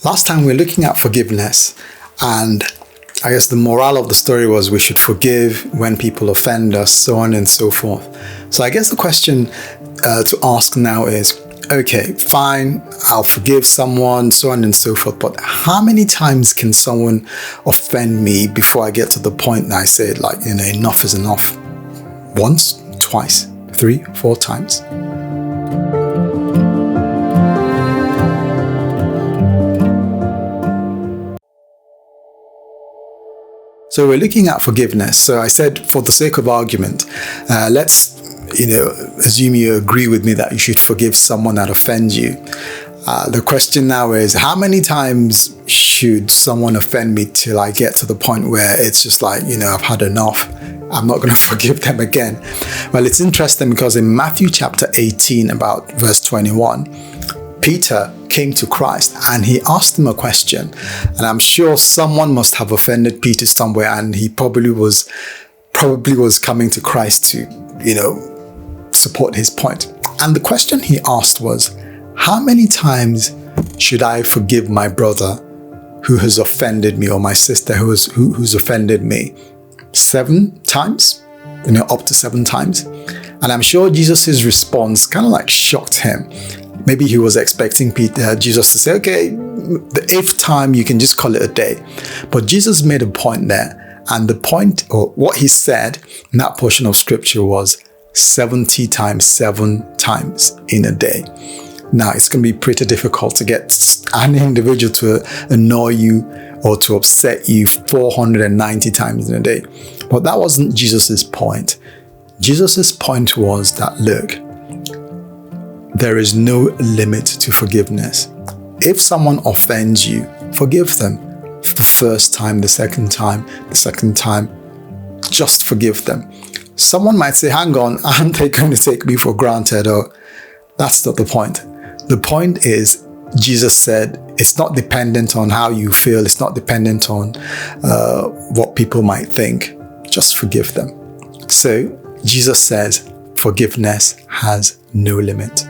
Last time we were looking at forgiveness, and I guess the moral of the story was we should forgive when people offend us, so on and so forth. So I guess the question to ask now is, okay, fine, I'll forgive someone, so on and so forth, but how many times can someone offend me before I get to the point that I say, like, enough is enough? Once, twice, 3, 4 times? So we're looking at forgiveness. So I said, for the sake of argument, let's assume you agree with me that you should forgive someone that offends you. The question now is, how many times should someone offend me till I get to the point where it's just like, I've had enough. I'm not going to forgive them again. Well, it's interesting because in Matthew chapter 18, about verse 21, Peter came to Christ and he asked him a question. And I'm sure someone must have offended Peter somewhere, and he probably was coming to Christ to, support his point. And the question he asked was, how many times should I forgive my brother who has offended me, or my sister who's offended me? 7 times? Up to 7 times? And I'm sure Jesus' response kind of like shocked him. Maybe he was expecting Jesus to say, okay, the 8th time you can just call it a day. But Jesus made a point there. And the point, or what he said in that portion of scripture, was 70 times, 7 times in a day. Now, it's going to be pretty difficult to get an individual to annoy you or to upset you 490 times in a day. But that wasn't Jesus's point. Jesus's point was that, look, there is no limit to forgiveness. If someone offends you, forgive them. The first time, the second time, just forgive them. Someone might say, hang on, aren't they going to take me for granted? Or that's not the point. The point is, Jesus said, it's not dependent on how you feel. It's not dependent on what people might think. Just forgive them. So Jesus says, forgiveness has no limit.